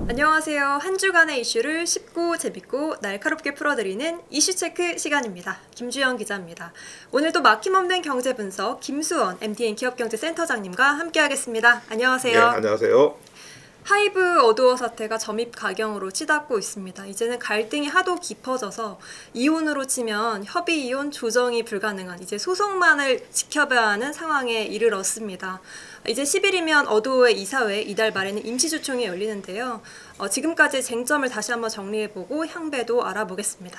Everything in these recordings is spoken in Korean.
안녕하세요. 한 주간의 이슈를 쉽고 재밌고 날카롭게 풀어드리는 이슈체크 시간입니다. 김주영 기자입니다. 오늘도 막힘없는 경제 분석 김수원 MTN 기업경제센터장님과 함께하겠습니다. 안녕하세요. 네, 안녕하세요. 하이브 어도어 사태가 점입 가경으로 치닫고 있습니다. 이제는 갈등이 하도 깊어져서 이혼으로 치면 협의 이혼 조정이 불가능한 이제 소송만을 지켜봐야 하는 상황에 이르렀습니다. 이제 10일이면 어도어의 이사회 이달 말에는 임시주총이 열리는데요. 지금까지 쟁점을 다시 한번 정리해보고 향배도 알아보겠습니다.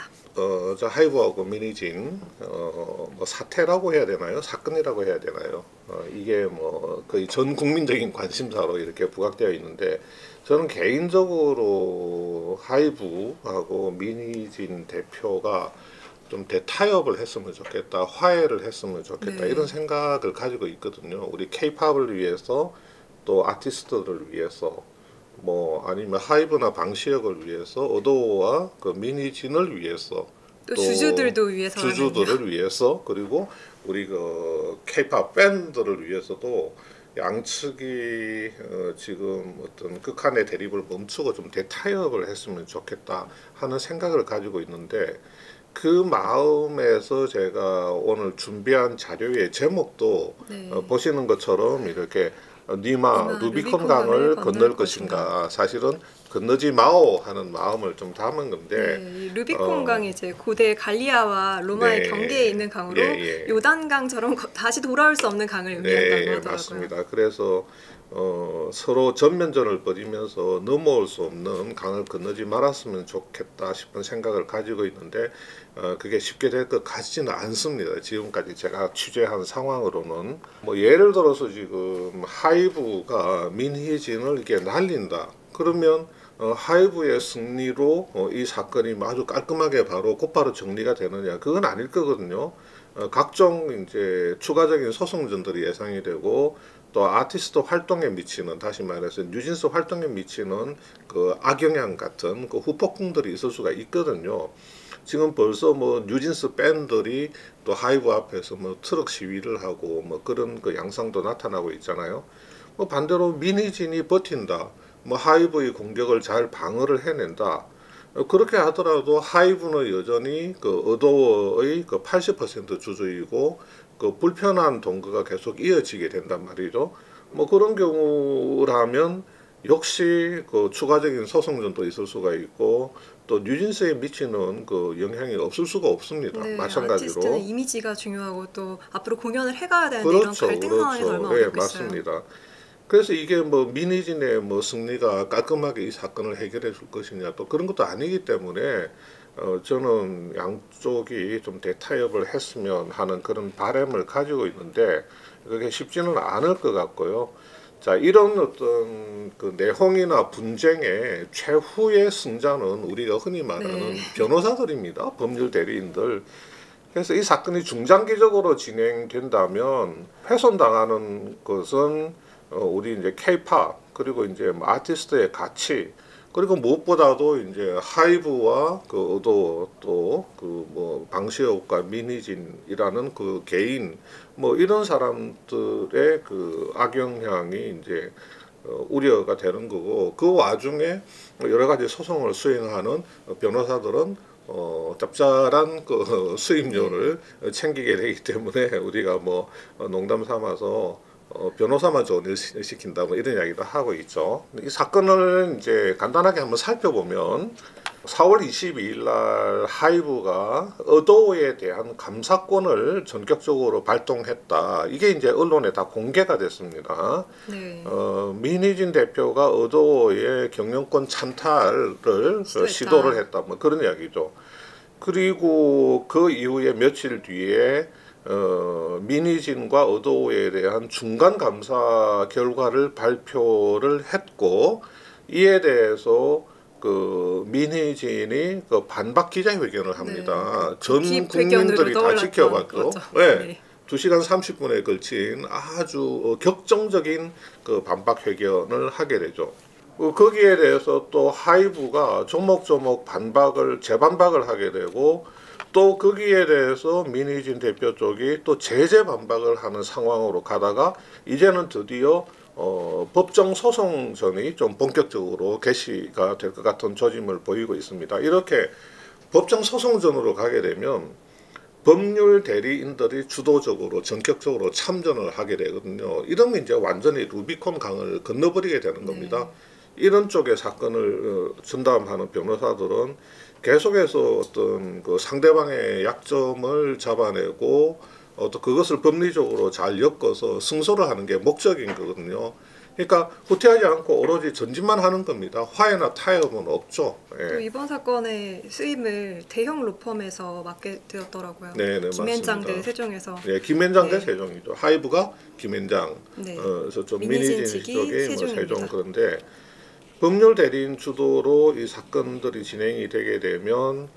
저 하이브하고 미니진 뭐 사태라고 해야 되나요? 사건이라고 해야 되나요? 이게 뭐 거의 전 국민적인 관심사로 이렇게 부각되어 있는데 저는 개인적으로 하이브하고 미니진 대표가 좀 대타협을 했으면 좋겠다, 화해를 했으면 좋겠다, 네. 이런 생각을 가지고 있거든요. 우리 케이팝을 위해서 또 아티스트들을 위해서 뭐 아니면 하이브나 방시혁을 위해서 어도어와 그 미니진을 위해서 또 주주들도 위해서 주주들을 위해서 그리고 우리 그 케이팝 밴드를 위해서도 양측이 지금 어떤 극한의 대립을 멈추고 좀 대타협을 했으면 좋겠다 하는 생각을 가지고 있는데 그 마음에서 제가 오늘 준비한 자료의 제목도 네. 보시는 것처럼 이렇게 니마 루비콘 강을 건널 것인가, 사실은 건너지 마오 하는 마음을 좀 담은 건데 네, 루비콘 강이 이제 고대 갈리아와 로마의 네, 경계에 있는 강으로 예. 요단강처럼 다시 돌아올 수 없는 강을 의미한다고 네, 하더라고요. 맞습니다. 그래서 서로 전면전을 벌이면서 넘어올 수 없는 강을 건너지 말았으면 좋겠다 싶은 생각을 가지고 있는데 그게 쉽게 될 것 같지는 않습니다. 지금까지 제가 취재한 상황으로는 뭐 예를 들어서 지금 하이브가 민희진을 이렇게 날린다. 그러면 하이브의 승리로 이 사건이 아주 깔끔하게 바로 곧바로 정리가 되느냐, 그건 아닐 거거든요. 각종 이제 추가적인 소송전들이 예상이 되고 또 아티스트 활동에 미치는, 다시 말해서 뉴진스 활동에 미치는 그 악영향 같은 그 후폭풍들이 있을 수가 있거든요. 지금 벌써 뭐 뉴진스 밴들이 또 하이브 앞에서 뭐 트럭 시위를 하고 뭐 그런 그 양상도 나타나고 있잖아요. 뭐 반대로 미니진이 버틴다, 뭐 하이브의 공격을 잘 방어를 해낸다, 그렇게 하더라도 하이브는 여전히 그 어도어의 그 80% 주주이고 그 불편한 동거가 계속 이어지게 된단 말이죠. 뭐 그런 경우라면 역시 그 추가적인 소송전도 있을 수가 있고 또 뉴진스에 미치는 그 영향이 없을 수가 없습니다. 네, 마찬가지로 아티스트는 이미지가 중요하고 또 앞으로 공연을 해가야 되는데 그렇죠, 이런 갈등 상황에서 얼마나 네, 어렵겠어요. 맞습니다. 그래서 이게 뭐 미니진의 뭐 승리가 깔끔하게 이 사건을 해결해 줄 것이냐, 또 그런 것도 아니기 때문에 저는 양쪽이 좀 대타협을 했으면 하는 그런 바람을 가지고 있는데 그게 쉽지는 않을 것 같고요. 자, 이런 어떤 그 내홍이나 분쟁의 최후의 승자는 우리가 흔히 말하는 변호사들입니다. 법률 대리인들. 그래서 이 사건이 중장기적으로 진행된다면 훼손당하는 것은 우리 이제 K-팝 그리고 이제 아티스트의 가치, 그리고 무엇보다도 이제 하이브와 그 어도어 또 그 뭐 방시혁과 민희진이라는 그 개인 뭐 이런 사람들의 그 악영향이 이제 우려가 되는 거고, 그 와중에 여러 가지 소송을 수행하는 변호사들은 짭짤한 그 수임료를 챙기게 되기 때문에 우리가 뭐 농담 삼아서 변호사만 좋은 일 시킨다 뭐 이런 이야기도 하고 있죠. 이 사건을 이제 간단하게 한번 살펴보면 4월 22일 날 하이브가 어도어에 대한 감사권을 전격적으로 발동했다. 이게 이제 언론에 다 공개가 됐습니다. 네. 민희진 대표가 어도어의 경영권 찬탈을 시도를 했다. 뭐 그런 이야기죠. 그리고 그 이후에 며칠 뒤에 민희진과 어도어에 대한 중간 감사 결과를 발표를 했고, 이에 대해서 그 민희진이 그 반박 기자회견을 합니다. 네, 전 국민들이 다 지켜봤죠. 네. 2시간 30분에 걸친 아주 격정적인 그 반박 회견을 하게 되죠. 거기에 대해서 또 하이브가 조목조목 재반박을 하게 되고, 또 거기에 대해서 민희진 대표 쪽이 또 제재 반박을 하는 상황으로 가다가 이제는 드디어 법정 소송전이 좀 본격적으로 개시가 될 것 같은 조짐을 보이고 있습니다. 이렇게 법정 소송전으로 가게 되면 법률 대리인들이 주도적으로 전격적으로 참전을 하게 되거든요. 이러면 이제 완전히 루비콘 강을 건너버리게 되는 겁니다. 이런 쪽의 사건을 전담하는 변호사들은 계속해서 어떤 그 상대방의 약점을 잡아내고 또 그것을 법리적으로 잘 엮어서 승소를 하는 게 목적인 거거든요. 그러니까 후퇴하지 않고 오로지 전진만 하는 겁니다. 화해나 타협은 없죠. 또 이번 사건의 수임을 대형 로펌에서 맡게 되었더라고요. 네네, 김앤장 맞습니다. 대 세종에서. 네, 김앤장 대 세종이죠. 하이브가 김앤장, 네. 저쪽 민희진 민희진 측이 쪽이 뭐 세종입니다. 세종. 그런데 법률 대리인 주도로 이 사건들이 진행이 되게 되면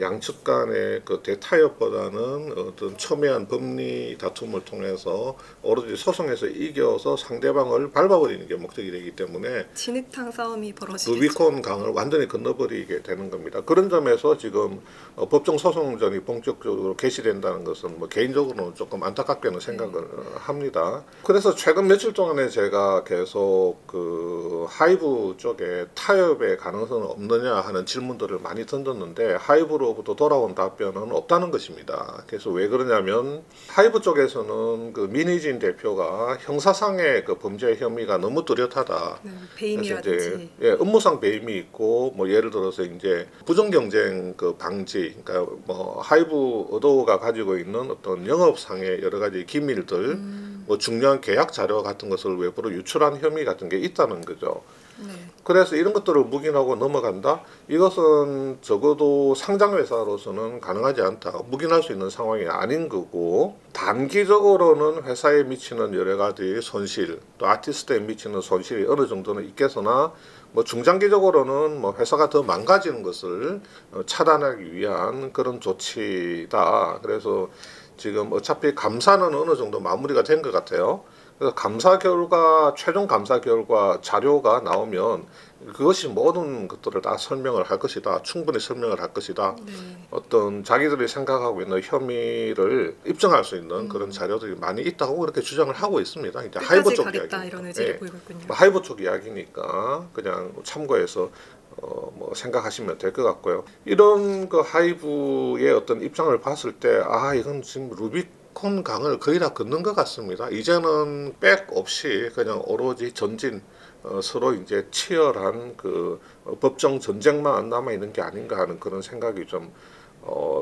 양측 간의 그 대타협보다는 어떤 첨예한 법리 다툼을 통해서 오로지 소송에서 이겨서 상대방을 밟아버리는 게 목적이 되기 때문에 진흙탕 싸움이 벌어지겠죠. 루비콘 강을 완전히 건너버리게 되는 겁니다. 그런 점에서 지금 법정 소송전이 본격적으로 개시된다는 것은 뭐 개인적으로는 조금 안타깝게는 생각을 합니다. 그래서 최근 며칠 동안에 제가 계속 그 하이브 쪽에 타협의 가능성은 없느냐 하는 질문들을 많이 던졌는데 하이브로부터 돌아온 답변은 없다는 것입니다. 그래서 왜 그러냐면 하이브 쪽에서는 그 민희진 대표가 형사상의 그 범죄 혐의가 너무 뚜렷하다. 배임이라든지 업무상 배임이 있고 뭐 예를 들어서 이제 부정 경쟁 그 방지, 그러니까 뭐 하이브 어도어가 가지고 있는 어떤 영업상의 여러 가지 기밀들, 뭐 중요한 계약 자료 같은 것을 외부로 유출한 혐의 같은 게 있다는 거죠. 그래서 이런 것들을 묵인하고 넘어간다? 이것은 적어도 상장회사로서는 가능하지 않다. 묵인할 수 있는 상황이 아닌 거고, 단기적으로는 회사에 미치는 여러 가지 손실, 또 아티스트에 미치는 손실이 어느 정도는 있겠으나 뭐 중장기적으로는 뭐 회사가 더 망가지는 것을 차단하기 위한 그런 조치다. 그래서 지금 어차피 감사는 어느 정도 마무리가 된 것 같아요. 그래서 감사 결과, 최종 감사 결과 자료가 나오면 그것이 모든 것들을 다 설명을 할 것이다. 충분히 설명을 할 것이다. 어떤 자기들이 생각하고 있는 혐의를 입증할 수 있는 그런 자료들이 많이 있다고 그렇게 주장을 하고 있습니다. 이제 하이브 쪽 이야기. 이런 의지를 보이고 있군요. 하이브 쪽 이야기니까 그냥 참고해서 뭐 생각하시면 될 것 같고요. 이런 그 하이브의 어떤 입장을 봤을 때 이건 지금 루비콘 강을 거의 다 걷는 것 같습니다. 이제는 백 없이 그냥 오로지 전진, 서로 이제 치열한 그 법정 전쟁만 남아 있는 게 아닌가 하는 그런 생각이 좀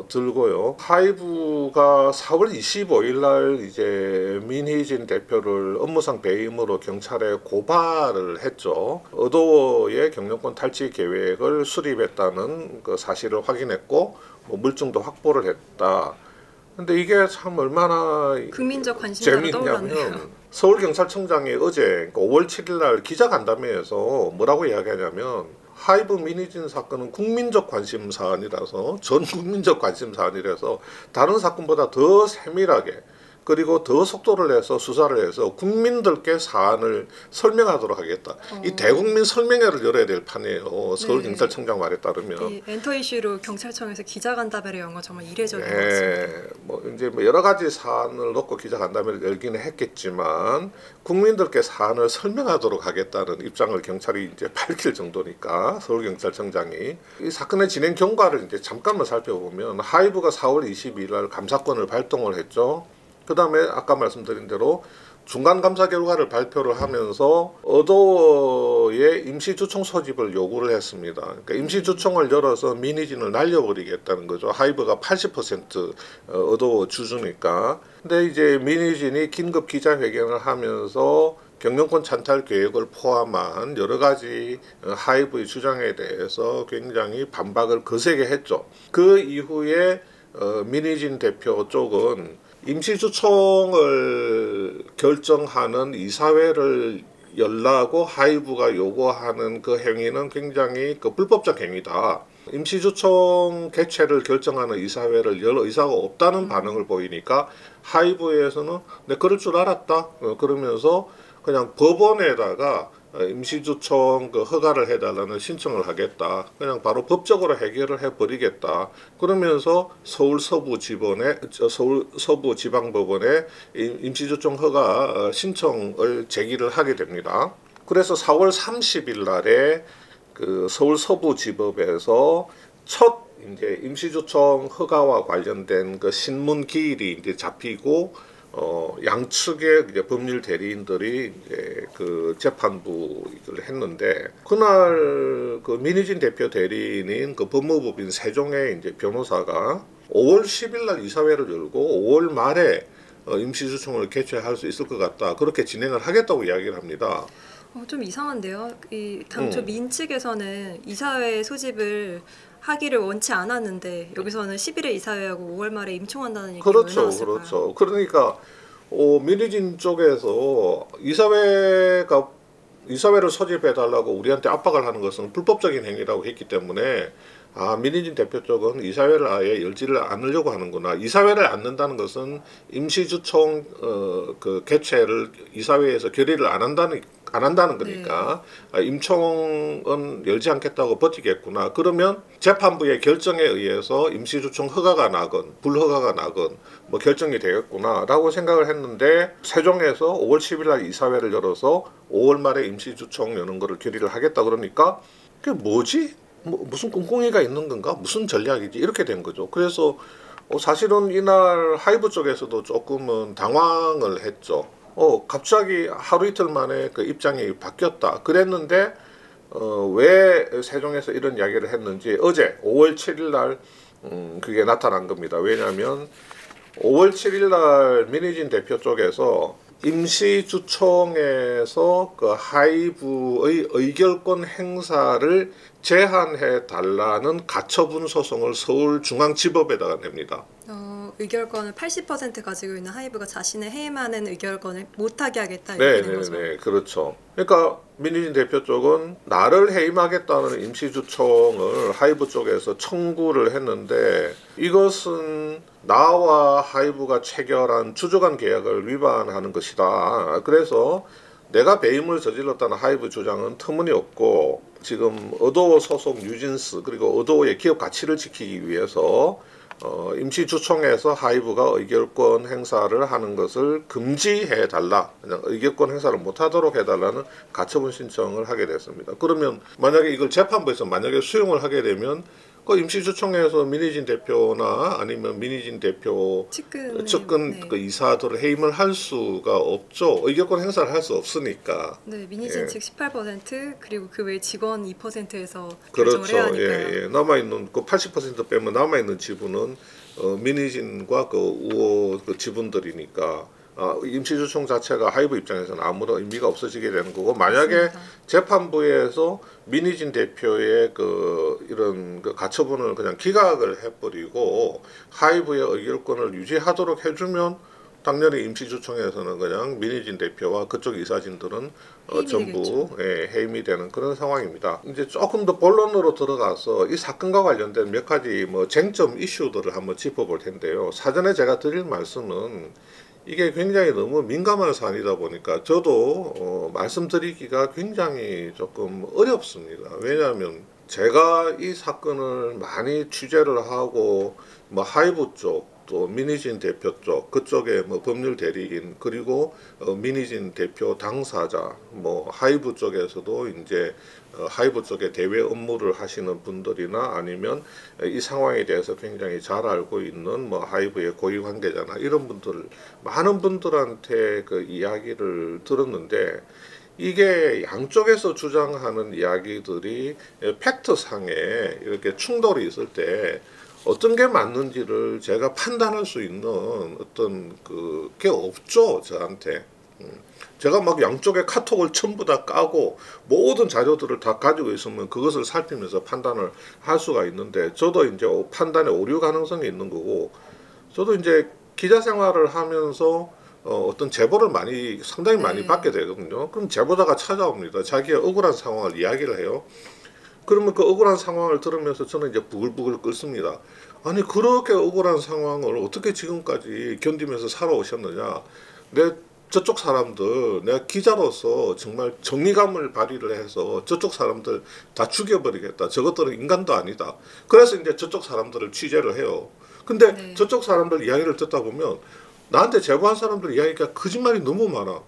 들고요. 하이브가 4월 25일 날 이제 민희진 대표를 업무상 배임으로 경찰에 고발을 했죠. 어도어의 경영권 탈취 계획을 수립했다는 그 사실을 확인했고 뭐 물증도 확보를 했다. 근데 이게 참 얼마나 국민적 관심사가 떠올랐네요. 재미있냐면 서울경찰청장이 어제 그러니까 5월 7일 날 기자간담회에서 뭐라고 이야기하냐면 하이브 민희진 사건은 국민적 관심 사안이라서 전 국민적 관심 사안이라서 다른 사건보다 더 세밀하게 그리고 더 속도를 내서 수사를 해서 국민들께 사안을 설명하도록 하겠다. 이 대국민 설명회를 열어야 될 판이에요. 서울경찰청장 말에 따르면. 이 엔터 이슈로 경찰청에서 기자간담회를 연 건 정말 이례적인 것 같습니다. 뭐 이제 뭐 여러 가지 사안을 놓고 기자간담회를 열기는 했겠지만 국민들께 사안을 설명하도록 하겠다는 입장을 경찰이 이제 밝힐 정도니까 서울경찰청장이 이 사건의 진행 경과를 이제 잠깐만 살펴보면 하이브가 4월 22일 날 감사권을 발동을 했죠. 그 다음에 아까 말씀드린 대로 중간감사 결과를 발표를 하면서 어도어의 임시주총 소집을 요구를 했습니다. 그러니까 임시주총을 열어서 민희진을 날려버리겠다는 거죠. 하이브가 80% 어도어 주주니까. 근데 이제 민희진이 긴급 기자회견을 하면서 경영권 찬탈 계획을 포함한 여러 가지 하이브의 주장에 대해서 굉장히 반박을 거세게 했죠. 그 이후에 민희진 대표 쪽은 임시주총을 결정하는 이사회를 열라고 하이브가 요구하는 그 행위는 굉장히 그 불법적 행위다. 임시주총 개최를 결정하는 이사회를 열 의사가 없다는 반응을 보이니까 하이브에서는 내 그럴 줄 알았다. 그러면서 그냥 법원에다가 임시주총 그 허가를 해달라는 신청을 하겠다. 그냥 바로 법적으로 해결을 해버리겠다. 그러면서 서울 서부 지방법원에 임시주총 허가 신청을 제기를 하게 됩니다. 그래서 4월 30일 날에 그 서울 서부지법에서 첫 이제 임시주총 허가와 관련된 그 신문 기일이 이제 잡히고 양측의 이제 법률 대리인들이 이제 그 재판부를 했는데 그날 그 민희진 대표 대리인인 그 법무법인 세종의 이제 변호사가 5월 10일 날 이사회를 열고 5월 말에 임시주총을 개최할 수 있을 것 같다. 그렇게 진행을 하겠다고 이야기를 합니다. 좀 이상한데요. 이 당초 민 측에서는 이사회 소집을 하기를 원치 않았는데 여기서는 10일에 이사회하고 5월 말에 임총한다는 얘기가 왜 그렇죠, 나왔을까요? 그렇죠. 그러니까 민희진 쪽에서 이사회를 소집해 달라고 우리한테 압박을 하는 것은 불법적인 행위라고 했기 때문에 민희진 대표 쪽은 이사회를 아예 열지를 않으려고 하는구나. 이사회를 않는다는 것은 임시주총 그 개최를 이사회에서 결의를 안 한다는 거니까 임총은 열지 않겠다고 버티겠구나. 그러면 재판부의 결정에 의해서 임시주총 허가가 나건 불허가가 나건 뭐 결정이 되겠구나라고 생각을 했는데 세종에서 5월 10일 날 이사회를 열어서 5월 말에 임시주총 여는 거를 결의를 하겠다 그러니까 그게 뭐지? 무슨 꿍꿍이가 있는 건가? 무슨 전략이지? 이렇게 된 거죠. 그래서 사실은 이날 하이브 쪽에서도 조금은 당황을 했죠. 갑자기 하루 이틀 만에 그 입장이 바뀌었다. 그랬는데 왜 세종에서 이런 이야기를 했는지 어제 5월 7일 날 그게 나타난 겁니다. 왜냐하면 5월 7일 날 민희진 대표 쪽에서 임시주총에서 그 하이브의 의결권 행사를 제한해 달라는 가처분 소송을 서울중앙지법에다가 냅니다. 의결권을 80% 가지고 있는 하이브가 자신의 해임하는 의결권을 못하게 하겠다 이렇게 된 거죠. 네, 그렇죠. 그러니까 민희진 대표 쪽은 나를 해임하겠다는 임시주총을 하이브 쪽에서 청구를 했는데 이것은 나와 하이브가 체결한 주저간 계약을 위반하는 것이다. 그래서 내가 배임을 저질렀다는 하이브 주장은 터무니없고 지금 어도어 소속 뉴진스 그리고 어도어의 기업 가치를 지키기 위해서 임시주총에서 하이브가 의결권 행사를 하는 것을 금지해 달라, 그냥 의결권 행사를 못하도록 해달라는 가처분 신청을 하게 됐습니다. 그러면 만약에 이걸 재판부에서 만약에 수용을 하게 되면 그 임시주총에서 민희진 대표나 아니면 민희진 대표 측근 그 이사들을 해임을 할 수가 없죠. 의결권 행사를 할 수 없으니까. 네, 민희진 측 18% 그리고 그 외 직원 2%에서 그렇죠. 결정을 해야 하니까요. 남아 있는 그 80% 빼면 남아 있는 지분은 민희진과 그 우호 그 지분들이니까. 임시주총 자체가 하이브 입장에서는 아무런 의미가 없어지게 되는 거고 만약에 맞습니다. 재판부에서 민희진 대표의 그 이런 그 가처분을 그냥 기각을 해버리고 하이브의 의결권을 유지하도록 해주면 당연히 임시주총에서는 그냥 민희진 대표와 그쪽 이사진들은 전부 해임이 되는 그런 상황입니다. 이제 조금 더 본론으로 들어가서 이 사건과 관련된 몇 가지 뭐 쟁점 이슈들을 한번 짚어볼 텐데요. 사전에 제가 드릴 말씀은 이게 굉장히 너무 민감한 사안이다 보니까 저도 말씀드리기가 굉장히 조금 어렵습니다. 왜냐하면 제가 이 사건을 많이 취재를 하고 뭐 하이브 쪽 또 민희진 대표 쪽 그쪽에 뭐 법률 대리인 그리고 민희진 대표 당사자 뭐 하이브 쪽에서도 이제 하이브 쪽에 대외 업무를 하시는 분들이나 아니면 이 상황에 대해서 굉장히 잘 알고 있는 뭐 하이브의 고위 관계자나 이런 분들 많은 분들한테 그 이야기를 들었는데 이게 양쪽에서 주장하는 이야기들이 팩트상에 이렇게 충돌이 있을 때 어떤 게 맞는지를 제가 판단할 수 있는 어떤 그게 없죠, 저한테. 제가 막 양쪽의 카톡을 전부 다 까고 모든 자료들을 다 가지고 있으면 그것을 살피면서 판단을 할 수가 있는데 저도 이제 판단에 오류 가능성이 있는 거고 저도 이제 기자 생활을 하면서 어떤 제보를 상당히 많이 받게 되거든요. 그럼 제보자가 찾아옵니다. 자기의 억울한 상황을 이야기를 해요. 그러면 그 억울한 상황을 들으면서 저는 이제 부글부글 끓습니다. 아니 그렇게 억울한 상황을 어떻게 지금까지 견디면서 살아오셨느냐. 내 저쪽 사람들 내가 기자로서 정말 정의감을 발휘를 해서 저쪽 사람들 다 죽여버리겠다. 저것들은 인간도 아니다. 그래서 이제 저쪽 사람들을 취재를 해요. 근데 네. 저쪽 사람들 이야기를 듣다 보면 나한테 제보한 사람들 이야기가 거짓말이 너무 많아.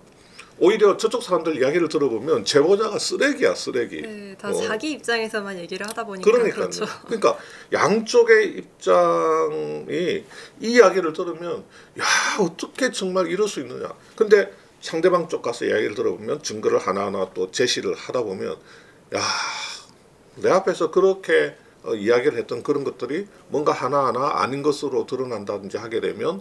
오히려 저쪽 사람들 이야기를 들어보면 제보자가 쓰레기야, 쓰레기. 네, 다 자기 입장에서만 얘기를 하다 보니까 그러니까요. 그렇죠. 그러니까 양쪽의 입장이 이 이야기를 들으면 야 어떻게 정말 이럴 수 있느냐. 근데 상대방 쪽 가서 이야기를 들어보면 증거를 하나하나 또 제시를 하다 보면 야 내 앞에서 그렇게 이야기를 했던 그런 것들이 뭔가 하나하나 아닌 것으로 드러난다든지 하게 되면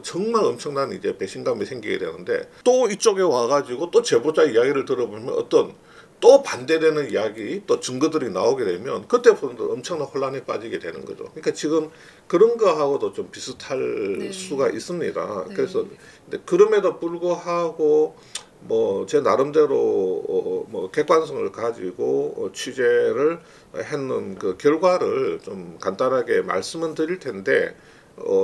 정말 엄청난 이제 배신감이 생기게 되는데 또 이쪽에 와가지고 또 제보자 이야기를 들어보면 어떤 또 반대되는 이야기 또 증거들이 나오게 되면 그때부터 엄청난 혼란에 빠지게 되는 거죠. 그러니까 지금 그런 거하고도 좀 비슷할 네. 수가 있습니다. 네. 그래서 근데 그럼에도 불구하고 뭐 제 나름대로 뭐 객관성을 가지고 취재를 했는 그 결과를 좀 간단하게 말씀은 드릴 텐데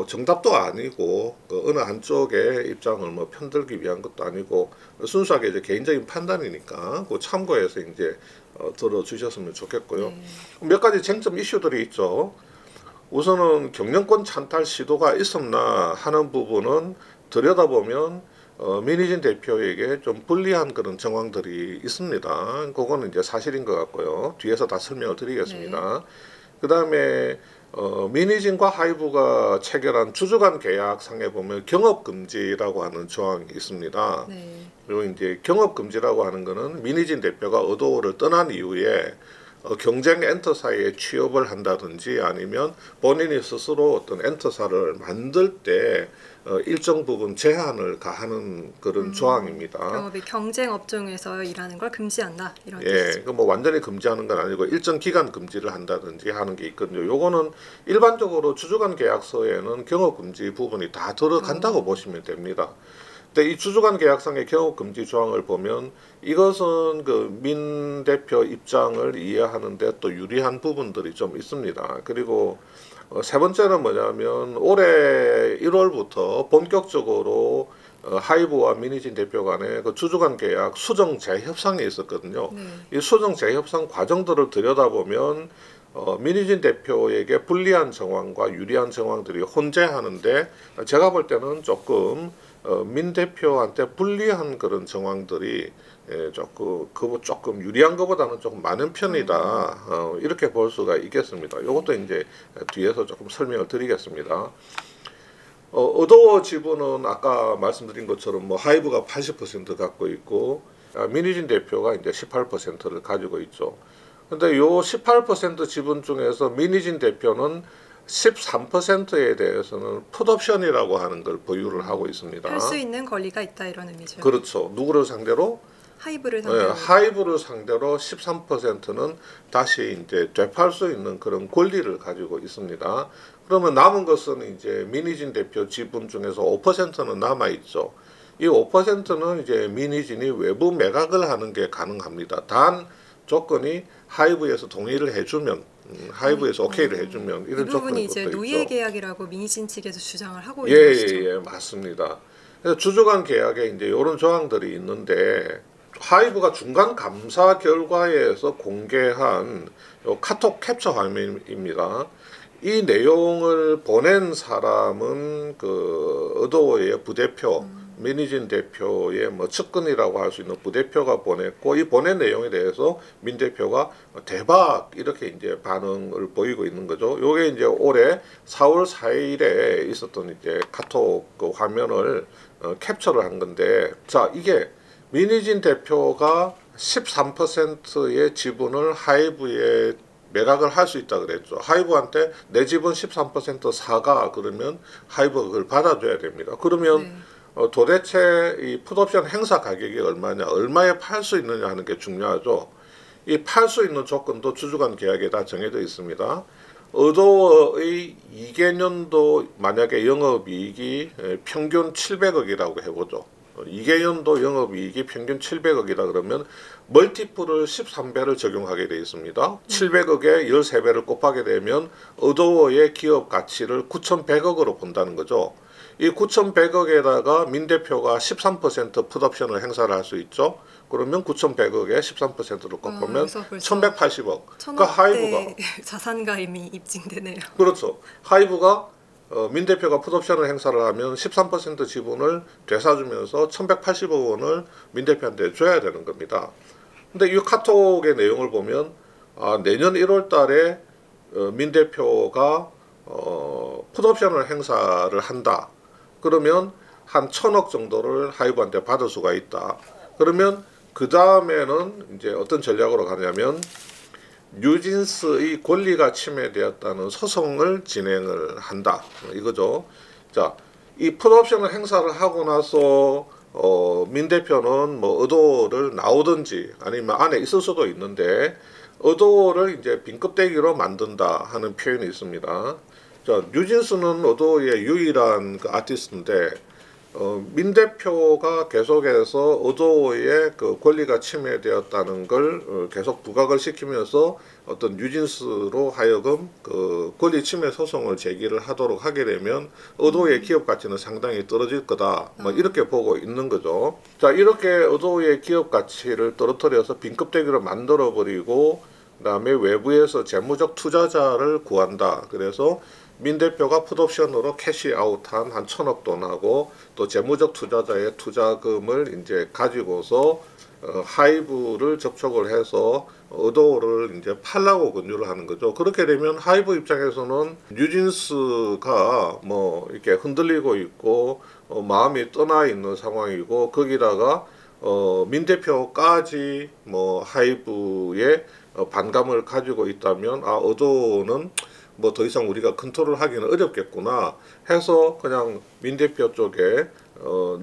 정답도 아니고 어느 한쪽의 입장을 뭐 편들기 위한 것도 아니고 순수하게 이제 개인적인 판단이니까 그 참고해서 이제 들어주셨으면 좋겠고요. 네. 몇 가지 쟁점 이슈들이 있죠. 우선은 경영권 찬탈 시도가 있었나 하는 부분은 들여다보면 민희진 대표에게 좀 불리한 그런 정황들이 있습니다. 그거는 이제 사실인 것 같고요. 뒤에서 다 설명을 드리겠습니다. 그 다음에 민희진과 하이브가 체결한 주주간 계약상에 보면 경업금지라고 하는 조항이 있습니다. 네. 그리고 이제 경업금지라고 하는 거는 민희진 대표가 어도어를 떠난 이후에 경쟁 엔터사에 취업을 한다든지 아니면 본인이 스스로 어떤 엔터사를 만들 때 일정 부분 제한을 가하는 그런 조항입니다. 경업이 경쟁 업종에서 일하는 걸 금지한다 이런 예, 뜻이죠. 그 뭐 완전히 금지하는 건 아니고 일정 기간 금지를 한다든지 하는 게 있거든요. 요거는 일반적으로 주주간 계약서에는 경업금지 부분이 다 들어간다고 보시면 됩니다. 근데 이 주주간 계약상의 경업금지 조항을 보면 이것은 그 민 대표 입장을 이해하는데 또 유리한 부분들이 좀 있습니다. 그리고 세 번째는 뭐냐면 올해 1월부터 본격적으로 하이브와 민희진 대표 간의 그 주주간 계약 수정 재협상이 있었거든요. 네. 이 수정 재협상 과정들을 들여다보면 민희진 대표에게 불리한 정황과 유리한 정황들이 혼재하는데 제가 볼 때는 조금 민 대표한테 불리한 그런 정황들이 조금 유리한 것보다는 조금 많은 편이다. 이렇게 볼 수가 있겠습니다. 이것도 이제 뒤에서 조금 설명을 드리겠습니다. 어도어 지분은 아까 말씀드린 것처럼 뭐 하이브가 80% 갖고 있고 민희진 대표가 이제 18%를 가지고 있죠. 근데 요 18% 지분 중에서 민희진 대표는 13%에 대해서는 풋옵션이라고 하는 걸 보유를 하고 있습니다. 할 수 있는 권리가 있다 이런 의미죠. 그렇죠. 누구를 상대로? 하이브를 상대로. 하이브를 상대로 13%는 다시 이제 되팔 수 있는 그런 권리를 가지고 있습니다. 그러면 남은 것은 이제 민희진 대표 지분 중에서 5%는 남아 있죠. 이 5%는 이제 민희진이 외부 매각을 하는 게 가능합니다. 단 조건이 하이브에서 동의를 해주면, 하이브에서 오케이를 해주면 이런 이 부분이 조건이 이제 있죠. 노예 계약이라고 민희진 측에서 주장을 하고 있는 것이죠. 예, 맞습니다. 그래서 주주간 계약에 이제 이런 조항들이 있는데 하이브가 중간 감사 결과에서 공개한 요 카톡 캡처 화면입니다. 이 내용을 보낸 사람은 그 어도어의 부대표 민희진 대표의 뭐 측근이라고 할 수 있는 부대표가 보냈고 이 보낸 내용에 대해서 민 대표가 대박 이렇게 이제 반응을 보이고 있는 거죠. 요게 이제 올해 4월 4일에 있었던 이제 카톡 그 화면을 캡처를 한 건데 자 이게 민희진 대표가 13%의 지분을 하이브에 매각을 할 수 있다 그랬죠. 하이브한테 내 지분 13% 사가 그러면 하이브가 그걸 받아줘야 됩니다. 그러면 네. 도대체 이 풋옵션 행사 가격이 얼마냐, 얼마에 팔 수 있느냐 하는 게 중요하죠. 이 팔 수 있는 조건도 주주간 계약에 다 정해져 있습니다. 어도어의 2개년도 만약에 영업이익이 평균 700억이라고 해보죠. 2개년도 영업이익이 평균 700억이다 그러면 멀티플을 13배를 적용하게 되어 있습니다. 700억에 13배를 곱하게 되면 어도어의 기업 가치를 9,100억으로 본다는 거죠. 이 9,100억에다가 민 대표가 13% 풋옵션을 행사를 할 수 있죠. 그러면 9,100억에 13%를 곱하면 그래서 벌써 1,180억. 그러니까 하이브가 천억대 자산가 이미 입증되네요. 그렇죠. 하이브가 민 대표가 풋옵션을 행사를 하면 13% 지분을 되사주면서 1,180억 원을 민 대표한테 줘야 되는 겁니다. 근데 이 카톡의 내용을 보면 내년 1월 달에 민 대표가 풋옵션을 행사를 한다. 그러면 한 1,000억 정도를 하이브한테 받을 수가 있다. 그러면 그 다음에는 이제 어떤 전략으로 가냐면 뉴진스의 권리가 침해되었다는 소송을 진행을 한다. 이거죠. 자, 이 풋옵션을 행사를 하고 나서 민 대표는 뭐 의도를 나오든지 아니면 안에 있을 수도 있는데 의도를 이제 빈껍데기로 만든다 하는 표현이 있습니다. 자, 뉴진스는 의도의 유일한 그 아티스트인데 민 대표가 계속해서 의도의 그 권리가 침해되었다는 걸 계속 부각을 시키면서 어떤 뉴진스로 하여금 그 권리 침해 소송을 제기를 하도록 하게 되면 의도의 기업 가치는 상당히 떨어질 거다. 뭐 이렇게 보고 있는 거죠. 자, 이렇게 의도의 기업 가치를 떨어뜨려서 빈껍데기로 만들어 버리고 그다음에 외부에서 재무적 투자자를 구한다. 그래서 민 대표가 풋옵션으로 캐시아웃한 한 1,000억 돈하고 또 재무적 투자자의 투자금을 이제 가지고서 하이브를 접촉을 해서 의도를 이제 팔라고 권유를 하는 거죠. 그렇게 되면 하이브 입장에서는 뉴진스가 뭐 이렇게 흔들리고 있고 마음이 떠나 있는 상황이고 거기다가 민 대표까지 뭐 하이브의 반감을 가지고 있다면 의도는 뭐 더 이상 우리가 컨트롤하기는 어렵겠구나 해서 그냥 민 대표 쪽에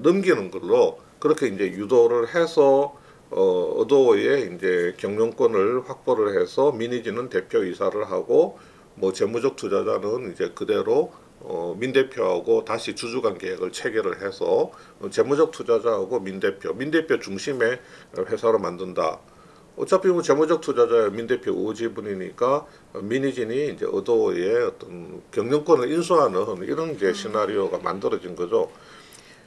넘기는 걸로 그렇게 이제 유도를 해서 의도의 이제 경영권을 확보를 해서 민희진은 대표이사를 하고 뭐 재무적 투자자는 이제 그대로 민 대표하고 다시 주주관 계약을 체결을 해서 재무적 투자자하고 민 대표 중심의 회사로 만든다. 어차피 뭐 재무적 투자자 민 대표 우지분이니까 민희진이 이제 의도의 어떤 경영권을 인수하는 이런 이제 시나리오가 만들어진 거죠.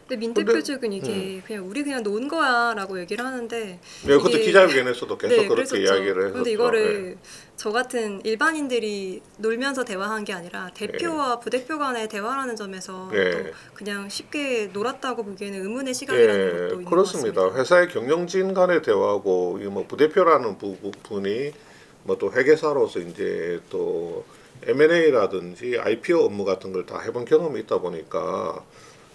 근데 민 대표 측은 이게 그냥 우리 그냥 논 거야라고 얘기를 하는데 네, 그때 기자회견에서도 계속 네, 그렇게 이야기를 했었죠. 근데 이거를 저 같은 일반인들이 놀면서 대화한 게 아니라 대표와 부대표 간의 대화라는 점에서 또 그냥 쉽게 놀았다고 보기에는 의문의 시각이라는 것도 있는 그렇습니다. 것 같습니다. 회사의 경영진 간의 대화고 이 뭐 부대표라는 부분이 뭐 또 회계사로서 이제 또 M&A라든지 IPO 업무 같은 걸 다 해본 경험이 있다 보니까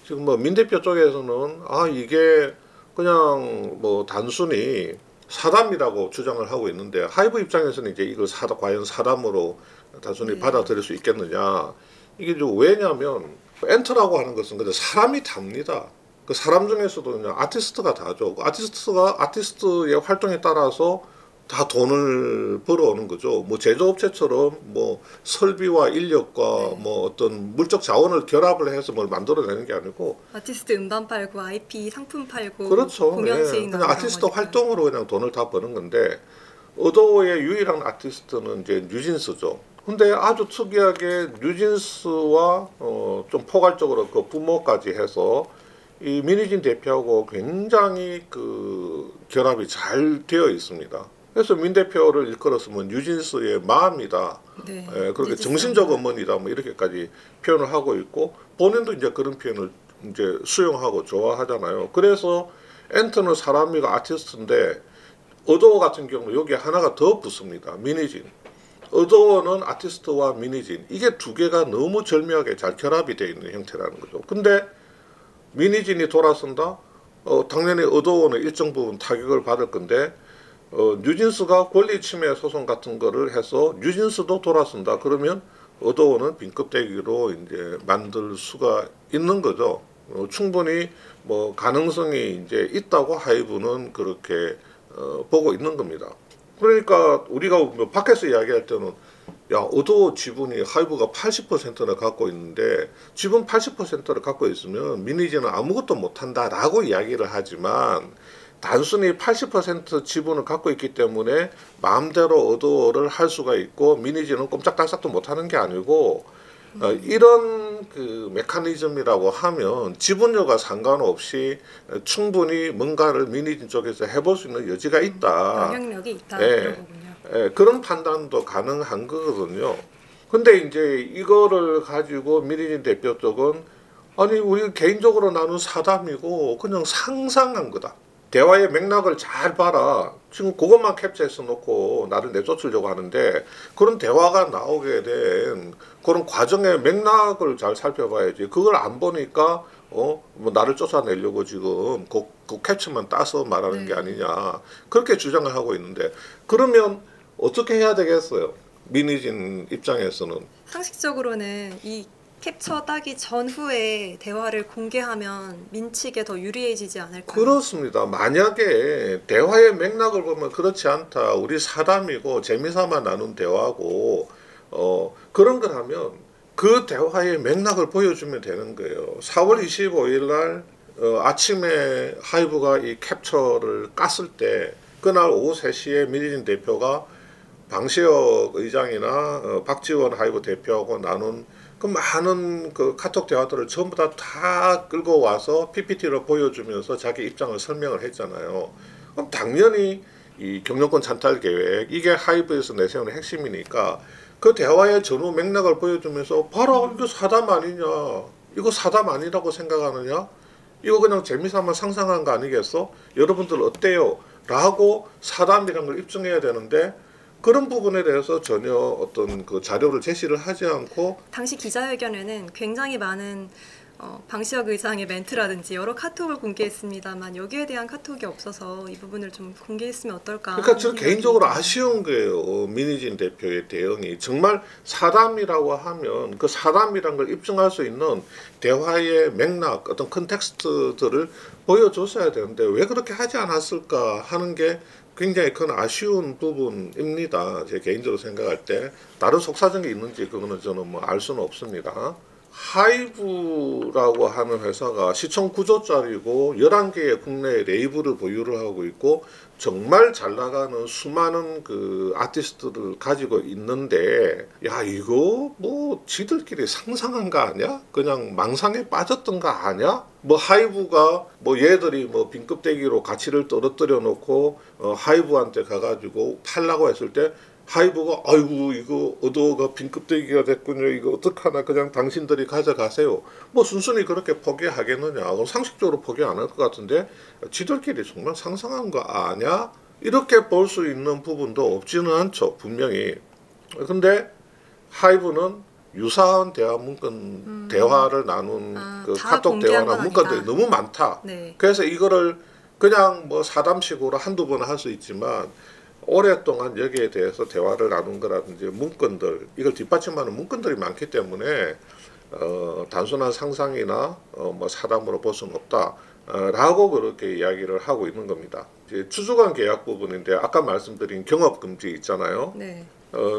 지금 뭐 민 대표 쪽에서는 이게 그냥 뭐 단순히 사담이라고 주장을 하고 있는데 하이브 입장에서는 이제 이걸 과연 사담으로 단순히 받아들일 수 있겠느냐. 이게 좀 왜냐하면 엔터라고 하는 것은 그냥 사람이 답니다. 그 사람 중에서도 그냥 아티스트가 다죠. 아티스트의 활동에 따라서 다 돈을 벌어오는 거죠. 뭐 제조업체처럼 뭐 설비와 인력과 뭐 어떤 물적 자원을 결합을 해서 뭘 만들어내는 게 아니고 아티스트 음반 팔고 IP 상품 팔고 그렇죠. 공연 수익 그냥 아티스트 활동으로 그냥 돈을 다 버는 건데 의도의 유일한 아티스트는 이제 뉴진스죠. 근데 아주 특이하게 뉴진스와 좀 포괄적으로 그 부모까지 해서 이 민희진 대표하고 굉장히 그 결합이 잘 되어 있습니다. 그래서 민 대표를 일컬었으면 뉴진스의 마음이다. 그렇게 정신적 어머니다. 뭐 이렇게까지 표현을 하고 있고 본인도 이제 그런 표현을 이제 수용하고 좋아하잖아요. 그래서 엔터는 사람이고 아티스트인데 의도 같은 경우 여기 하나가 더 붙습니다. 민희진. 의도는 아티스트와 민희진. 이게 두 개가 너무 절묘하게 잘 결합이 되어 있는 형태라는 거죠. 근데 민희진이 돌아선다? 당연히 의도는 일정 부분 타격을 받을 건데 뉴진스가 권리 침해 소송 같은 거를 해서 뉴진스도 돌아선다. 그러면 의도는 빈껍데기로 이제 만들 수가 있는 거죠. 충분히 뭐 가능성이 이제 있다고 하이브는 그렇게 보고 있는 겁니다. 그러니까 우리가 뭐 밖에서 이야기할 때는 의도 지분이 하이브가 80%나 갖고 있는데 지분 80%를 갖고 있으면 민희진은 아무것도 못한다라고 이야기를 하지만 단순히 80% 지분을 갖고 있기 때문에 마음대로 의도를 할 수가 있고 민희진은 꼼짝달싹도 못하는 게 아니고 이런 그 메커니즘이라고 하면 지분율과 상관없이 충분히 뭔가를 미니진 쪽에서 해볼 수 있는 여지가 있다. 영향력이 있다. 예. 그런 거군요. 그런 판단도 가능한 거거든요. 근데 이제 이거를 가지고 미니진 대표 쪽은 아니 우리 개인적으로 나눈 사담이고 그냥 상상한 거다. 대화의 맥락을 잘 봐라. 지금 그것만 캡처해서 놓고 나를 내쫓으려고 하는데 그런 대화가 나오게 된 그런 과정의 맥락을 잘 살펴봐야지. 그걸 안 보니까 뭐 나를 쫓아내려고 지금 그 캡처만 따서 말하는 게 아니냐. 그렇게 주장을 하고 있는데 그러면 어떻게 해야 되겠어요? 미니진 입장에서는. 상식적으로는 이 캡처 따기 전후에 대화를 공개하면 민측에 더 유리해지지 않을까요? 그렇습니다. 만약에 대화의 맥락을 보면 그렇지 않다. 우리 사담이고 재미삼아 나눈 대화고 그런 걸 하면 그 대화의 맥락을 보여주면 되는 거예요. 4월 25일 날 아침에 하이브가 이 캡처를 깠을 때 그날 오후 3시에 민희진 대표가 방시혁 의장이나 박지원 하이브 대표하고 나눈 그 많은 그 카톡 대화들을 전부 다 끌고 와서 PPT로 보여주면서 자기 입장을 설명을 했잖아요. 그럼 당연히 이 경영권 찬탈 계획 이게 하이브에서 내세우는 핵심이니까 그 대화의 전후 맥락을 보여주면서 봐라 이거 사담 아니냐 이거 사담 아니라고 생각하느냐 이거 그냥 재미삼아 상상한 거 아니겠어? 여러분들 어때요? 라고 사담이란 걸 입증해야 되는데 그런 부분에 대해서 전혀 어떤 그 자료를 제시를 하지 않고 당시 기자회견에는 굉장히 많은 방시혁 의장의 멘트라든지 여러 카톡을 공개했습니다만 여기에 대한 카톡이 없어서 이 부분을 좀 공개했으면 어떨까. 그러니까 저 개인적으로 아쉬운 거예요. 민희진 대표의 대응이 정말 사담이라고 하면 그 사담이란 걸 입증할 수 있는 대화의 맥락 어떤 컨텍스트들을 보여줬어야 되는데 왜 그렇게 하지 않았을까 하는 게 굉장히 큰 아쉬운 부분입니다. 제 개인적으로 생각할 때 다른 속사정이 있는지 그거는 저는 뭐 알 수는 없습니다. 하이브라고 하는 회사가 시총 9조짜리고 11개의 국내 레이블을 보유를 하고 있고 정말 잘 나가는 수많은 그 아티스트를 가지고 있는데 야 이거 뭐 지들끼리 상상한 거 아니야? 그냥 망상에 빠졌던 거 아니야? 뭐 하이브가 뭐 얘들이 뭐 빈껍데기로 가치를 떨어뜨려 놓고 하이브한테 가가지고 팔라고 했을 때 하이브가 아이고 이거 어도가 빈껍데기가 됐군요. 이거 어떡하나 그냥 당신들이 가져가세요. 뭐 순순히 그렇게 포기하겠느냐. 그럼 상식적으로 포기 안 할 것 같은데 지들끼리 정말 상상한 거 아냐? 이렇게 볼 수 있는 부분도 없지는 않죠. 분명히. 근데 하이브는 유사한 대화 문건 대화를 나눈 그 카톡 대화나 문건들이 너무 많다. 네. 그래서 이거를 그냥 뭐 사담식으로 한두 번 할 수 있지만 오랫동안 여기에 대해서 대화를 나눈 거라든지 문건들 이걸 뒷받침하는 문건들이 많기 때문에 단순한 상상이나 뭐 사담으로 볼 수는 없다 라고 그렇게 이야기를 하고 있는 겁니다. 이제 추주관 계약 부분인데 아까 말씀드린 경업금지 있잖아요. 네.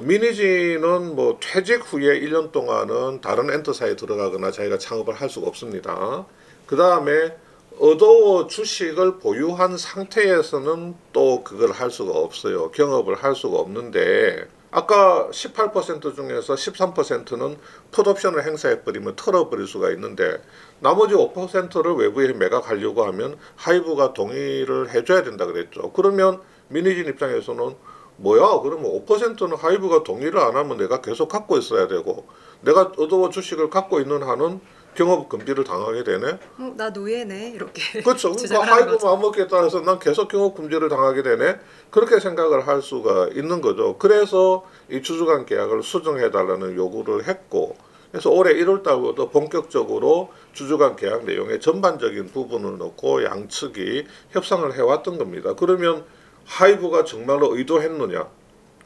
민희진은 뭐 퇴직 후에 1년 동안은 다른 엔터사에 들어가거나 자기가 창업을 할 수가 없습니다. 그 다음에 어도어 주식을 보유한 상태에서는 또 그걸 할 수가 없어요. 경업을 할 수가 없는데 아까 18% 중에서 13%는 풋옵션을 행사해버리면 털어버릴 수가 있는데 나머지 5%를 외부에 매각하려고 하면 하이브가 동의를 해줘야 된다 그랬죠. 그러면 민희진 입장에서는 뭐야 그러면 5%는 하이브가 동의를 안 하면 내가 계속 갖고 있어야 되고 내가 어도어 주식을 갖고 있는 한은 경업 금지를 당하게 되네. 나 노예네 이렇게. 그렇죠. 하이브 마음먹기에 따라서 난 계속 경업 금지를 당하게 되네. 그렇게 생각을 할 수가 있는 거죠. 그래서 이 주주간 계약을 수정해달라는 요구를 했고, 그래서 올해 1월달부터 본격적으로 주주간 계약 내용의 전반적인 부분을 놓고 양측이 협상을 해왔던 겁니다. 그러면 하이브가 정말로 의도했느냐?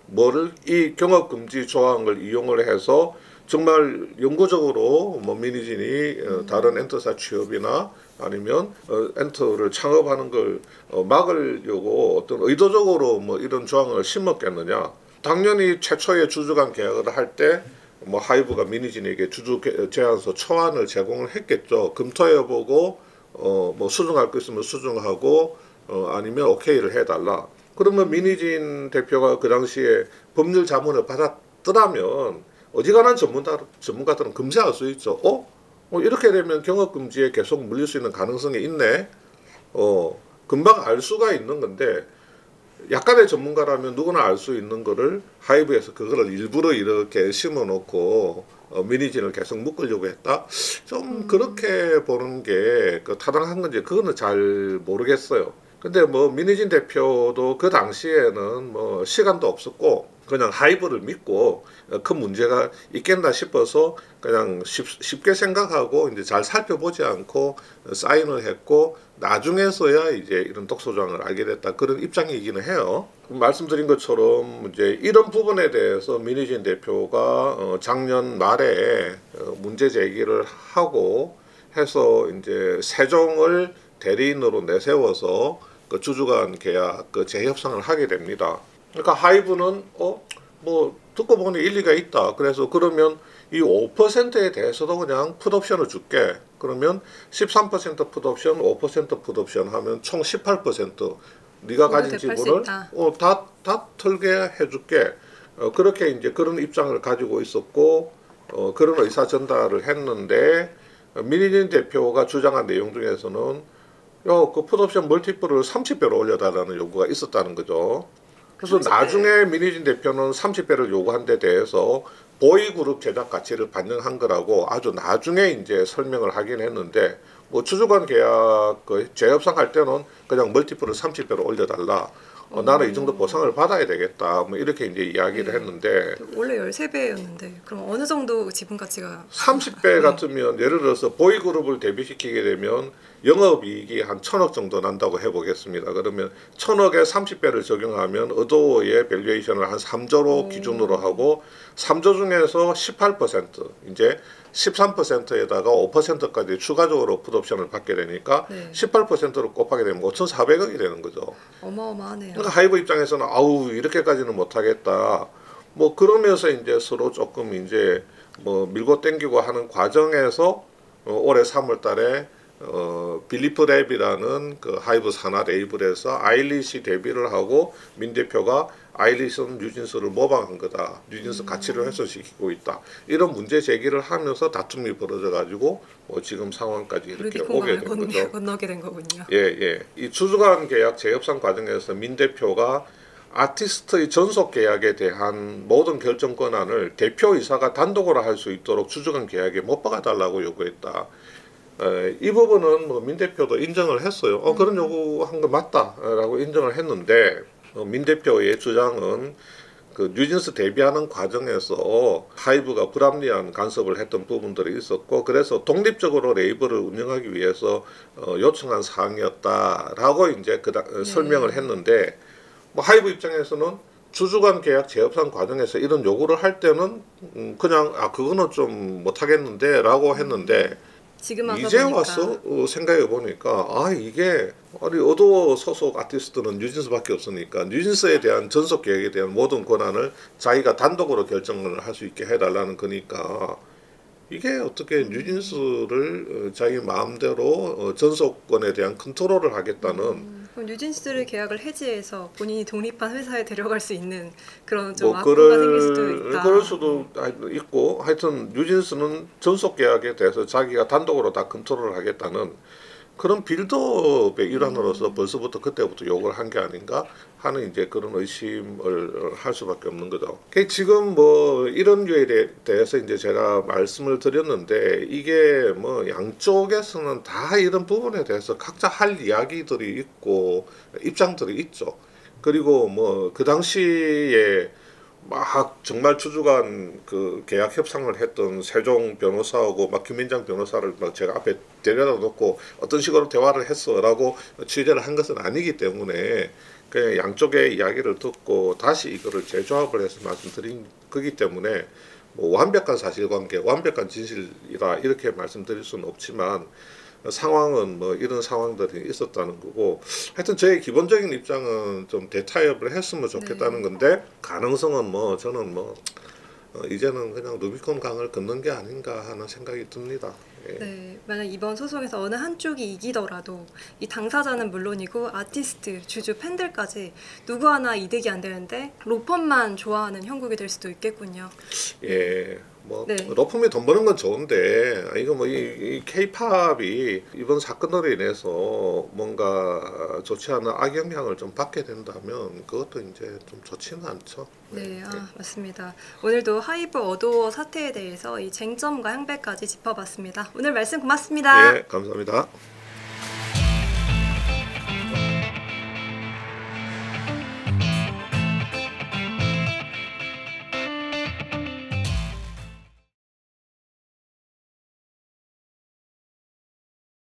뭐를 이 경업 금지 조항을 이용을 해서 정말 영구적으로 뭐 민희진이 다른 엔터사 취업이나 아니면 엔터를 창업하는 걸 막으려고 어떤 의도적으로 뭐 이런 조항을 심었겠느냐. 당연히 최초의 주주간 계약을 할 때 뭐 하이브가 민희진에게 주주 제안서 초안을 제공을 했겠죠. 검토해보고 뭐 수정할 거 있으면 수정하고 아니면 오케이를 해달라. 그러면 민희진 대표가 그 당시에 법률 자문을 받았더라면 어지간한 전문가들은 금세 알 수 있죠. 이렇게 되면 경업금지에 계속 물릴 수 있는 가능성이 있네. 금방 알 수가 있는 건데 약간의 전문가라면 누구나 알 수 있는 거를 하이브에서 그거를 일부러 이렇게 심어놓고 미니진을 계속 묶으려고 했다. 좀 그렇게 보는 게 타당한 건지 그거는 잘 모르겠어요. 근데 뭐 미니진 대표도 그 당시에는 뭐 시간도 없었고 그냥 하이브를 믿고 큰 문제가 있겠나 싶어서 그냥 쉽게 생각하고 이제 잘 살펴보지 않고 사인을 했고 나중에서야 이제 이런 독소조항을 알게 됐다 그런 입장이기는 해요. 말씀드린 것처럼 이제 이런 부분에 대해서 미니진 대표가 작년 말에 문제 제기를 하고 해서 이제 세종을 대리인으로 내세워서 그 주주간 계약 그 재협상을 하게 됩니다. 그러니까 하이브는 뭐 듣고 보니 일리가 있다. 그래서 그러면 이 5%에 대해서도 그냥 풋옵션을 줄게. 그러면 13% 풋옵션, 5% 풋옵션 하면 총 18% 네가 가진 지분을 다 털게 해줄게. 그렇게 이제 그런 입장을 가지고 있었고 그런 의사 전달을 했는데 미니진 대표가 주장한 내용 중에서는 그 풋옵션 멀티플을 30배로 올려달라는 요구가 있었다는 거죠. 그래서 나중에 미니진 대표는 30배를 요구한 데 대해서 보이그룹 제작 가치를 반영한 거라고 아주 나중에 이제 설명을 하긴 했는데 뭐 주주간 계약 그 재협상 할 때는 그냥 멀티플을 30배로 올려달라. 나는 이 정도 보상을 받아야 되겠다. 뭐 이렇게 이제 이야기를 했는데 원래 13배였는데 그럼 어느 정도 지분 가치가 30배 같으면 예를 들어서 보이그룹을 대비시키게 되면 영업이익이 한 1,000억 정도 난다고 해보겠습니다. 그러면 1,000억에 30배를 적용하면 어도어의 밸류에이션을 한 3조로 기준으로 하고 3조 중에서 18% 이제 13%에다가 5%까지 추가적으로 풋옵션을 받게 되니까 18%로 곱하게 되면 5,400억이 되는 거죠. 어마어마하네요. 그러니까 하이브 입장에서는 아우 이렇게까지는 못하겠다. 뭐 그러면서 이제 서로 조금 이제 뭐 밀고 땡기고 하는 과정에서 올해 3월달에 빌리프 랩이라는 그 하이브 산하 레이블에서 아일릿이 데뷔를 하고 민 대표가 아일릿은 뉴진스를 모방한 거다. 뉴진스 가치를 훼손시키고 있다. 이런 문제 제기를 하면서 다툼이 벌어져 가지고 지금 상황까지 이렇게 오게 된 거죠. 건너게 된 거군요. 예. 이 주주간 계약 재협상 과정에서 민 대표가 아티스트의 전속 계약에 대한 모든 결정 권한을 대표이사가 단독으로 할 수 있도록 주주간 계약에 못 박아달라고 요구했다. 이 부분은 뭐 민 대표도 인정을 했어요. 그런 요구한 거 맞다라고 인정을 했는데 민 대표의 주장은 그 뉴진스 데뷔하는 과정에서 하이브가 불합리한 간섭을 했던 부분들이 있었고 그래서 독립적으로 레이블을 운영하기 위해서 요청한 사항이었다라고 이제 설명을 했는데 뭐 하이브 입장에서는 주주간 계약 재협상 과정에서 이런 요구를 할 때는 그냥 그거는 좀 못하겠는데 라고 했는데 이제 와서 생각해 보니까 이게 어도어 소속 아티스트는 뉴진스밖에 없으니까 뉴진스에 대한 전속 계약에 대한 모든 권한을 자기가 단독으로 결정을 할 수 있게 해달라는 거니까 이게 어떻게 뉴진스를 자기 마음대로 전속권에 대한 컨트롤을 하겠다는 그럼 뉴진스를 계약을 해지해서 본인이 독립한 회사에 데려갈 수 있는 그런 좀 악보가 생길 수도 있다. 그럴 수도 있고 하여튼 뉴진스는 전속 계약에 대해서 자기가 단독으로 다 컨트롤을 하겠다는 그런 빌드업의 일환으로서 벌써부터 그때부터 욕을 한 게 아닌가 하는 이제 그런 의심을 할 수밖에 없는 거죠. 지금 뭐 이런 류에 대해서 이제 제가 말씀을 드렸는데 이게 뭐 양쪽에서는 다 이런 부분에 대해서 각자 할 이야기들이 있고 입장들이 있죠. 그리고 뭐 그 당시에 막 정말 주주간 그 계약 협상을 했던 세종 변호사하고 막 김민장 변호사를 막 제가 앞에 데려다 놓고 어떤 식으로 대화를 했어라고 취재를 한 것은 아니기 때문에 그냥 양쪽의 이야기를 듣고 다시 이거를 재조합을 해서 말씀드린 거기 때문에 뭐 완벽한 사실관계, 완벽한 진실이라 이렇게 말씀드릴 수는 없지만 상황은 뭐 이런 상황들이 있었다는 거고 하여튼 저의 기본적인 입장은 좀 대타협을 했으면 좋겠다는 건데 가능성은 뭐 저는 뭐 이제는 그냥 루비콘 강을 걷는 게 아닌가 하는 생각이 듭니다. 예. 네, 만약 이번 소송에서 어느 한쪽이 이기더라도 이 당사자는 물론이고 아티스트, 주주, 팬들까지 누구 하나 이득이 안 되는데 로펌만 좋아하는 형국이 될 수도 있겠군요. 예, 뭐 네. 로펌이 돈 버는 건 좋은데 이거 뭐 이 K-팝이 이번 사건으로 인해서 뭔가 좋지 않은 악영향을 좀 받게 된다면 그것도 이제 좀 좋지는 않죠. 네, 맞습니다. 오늘도 하이브 어도어 사태에 대해서 이 쟁점과 향배까지 짚어봤습니다. 오늘 말씀 고맙습니다. 예, 감사합니다.